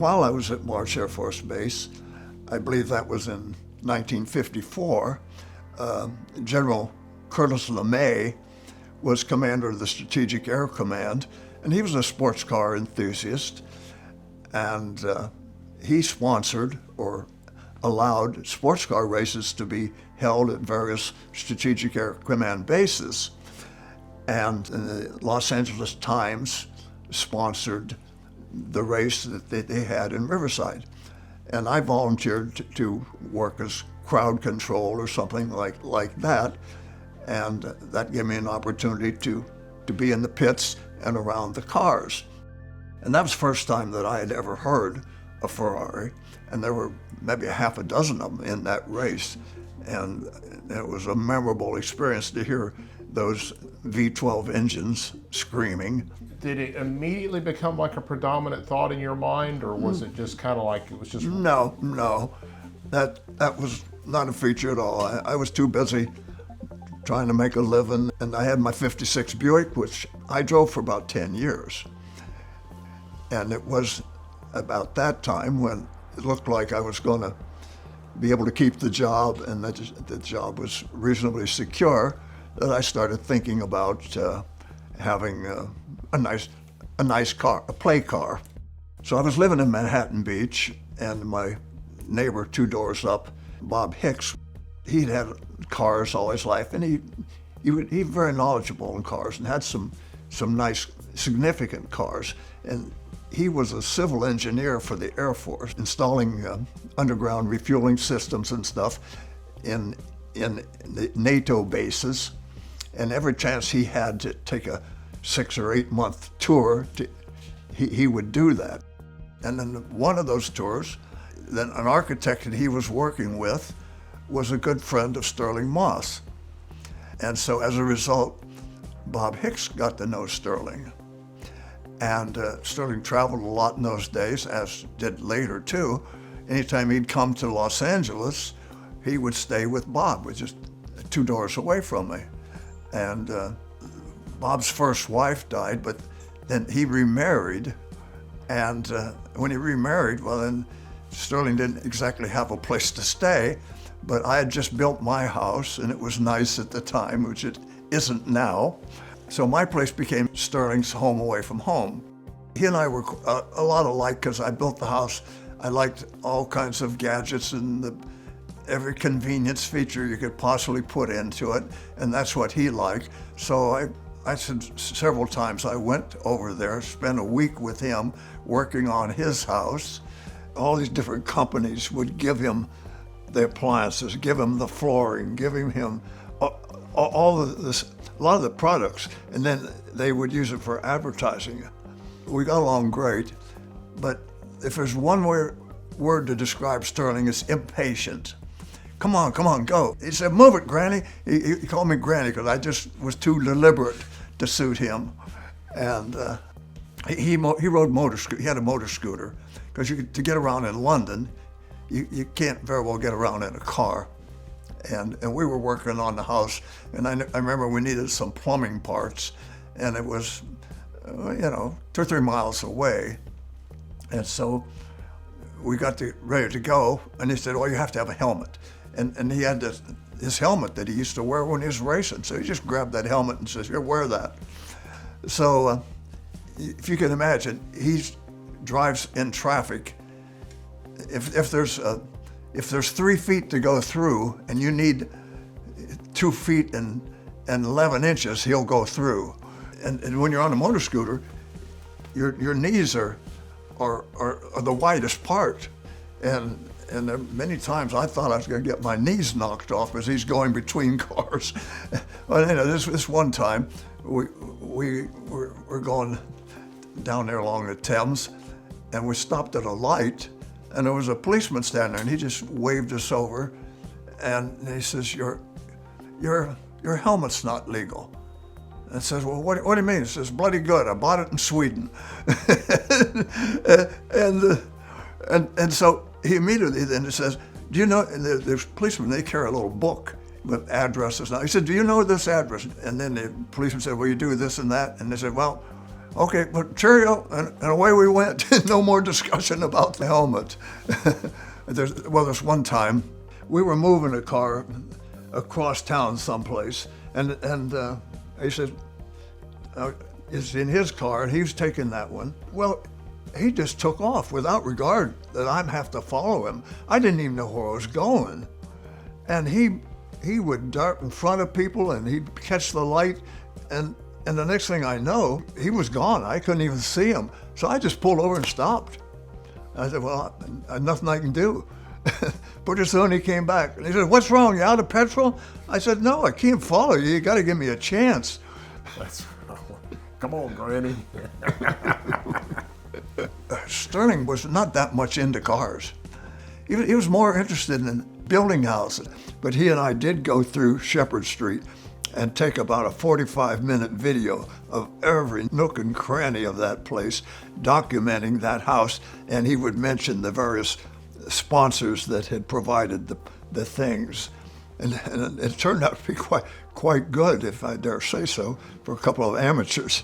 while I was at Marsh Air Force Base, I believe that was in 1954, General Curtis LeMay was commander of the Strategic Air Command, and he was a sports car enthusiast, and he sponsored or allowed sports car races to be held at various Strategic Air Command bases. And the Los Angeles Times sponsored the race that they had in Riverside. And I volunteered to work as crowd control or something like that. And that gave me an opportunity to be in the pits and around the cars. And that was the first time that I had ever heard a Ferrari. And there were maybe a half a dozen of them in that race. And it was a memorable experience to hear those V12 engines screaming. Did it immediately become like a predominant thought in your mind, or was it just kind of like it was just... No. That was not a feature at all. I was too busy trying to make a living, and I had my 56 Buick, which I drove for about 10 years. And it was about that time when it looked like I was going to be able to keep the job, and that the job was reasonably secure, that I started thinking about having a nice car, a play car. So I was living in Manhattan Beach, and my neighbor 2 doors up, Bob Hicks, he'd had cars all his life, and he was very knowledgeable in cars and had some nice, significant cars. And he was a civil engineer for the Air Force, installing underground refueling systems and stuff in the NATO bases. And every chance he had to take a 6 or 8 month tour, he would do that. And then one of those tours, then an architect that he was working with was a good friend of Stirling Moss. And so as a result, Bob Hicks got to know Stirling. And Stirling traveled a lot in those days, as did later too. Anytime he'd come to Los Angeles, he would stay with Bob, which is 2 doors away from me. And Bob's first wife died, but then he remarried. And when he remarried, well, then Stirling didn't exactly have a place to stay, but I had just built my house, and it was nice at the time, which it isn't now. So my place became Stirling's home away from home. He and I were a lot alike because I built the house. I liked all kinds of gadgets and every convenience feature you could possibly put into it, and that's what he liked. So I said several times I went over there, spent a week with him working on his house. All these different companies would give him the appliances, give him the flooring, give him all of this, a lot of the products, and then they would use it for advertising. We got along great, but if there's one word to describe Stirling, it's impatient. Come on, go. He said, move it, Granny. He called me Granny because I just was too deliberate to suit him. And he rode motor scooter. He had a motor scooter because to get around in London, you can't very well get around in a car. And we were working on the house, and I remember we needed some plumbing parts, and it was, 2 or 3 miles away. And so we got ready to go, and he said, well, you have to have a helmet. And he had his helmet that he used to wear when he was racing. So he just grabbed that helmet and says, here, wear that. So if you can imagine, he drives in traffic. If there's 3 feet to go through and you need 2 feet and 11 inches, he'll go through. And when you're on a motor scooter, your knees are the widest part. And many times I thought I was going to get my knees knocked off as he's going between cars. But this one time, we were going down there along the Thames, and we stopped at a light, and there was a policeman standing there, and he just waved us over, and he says, your helmet's not legal. And I says, well, what do you mean? He says, bloody good, I bought it in Sweden. and so he immediately then says, do you know, and there's policemen, they carry a little book with addresses. Now, he said, do you know this address? And then the policeman said, well, you do this and that. And they said, well, Okay, but cheerio, and away we went. No more discussion about the helmet. There's one time we were moving a car across town someplace, and he said, it's in his car, and he was taking that one. Well, he just took off without regard that I'd have to follow him. I didn't even know where I was going. And he would dart in front of people, and he'd catch the light, and the next thing I know, he was gone. I couldn't even see him. So I just pulled over and stopped. I said, well, nothing I can do. Pretty soon he came back, and he said, what's wrong, you out of petrol? I said, no, I can't follow you. You got to give me a chance. Come on, Granny. Stirling was not that much into cars. He was more interested in building houses. But he and I did go through Shepherd Street and take about a 45-minute video of every nook and cranny of that place, documenting that house, and he would mention the various sponsors that had provided the things. And it turned out to be quite good, if I dare say so, for a couple of amateurs.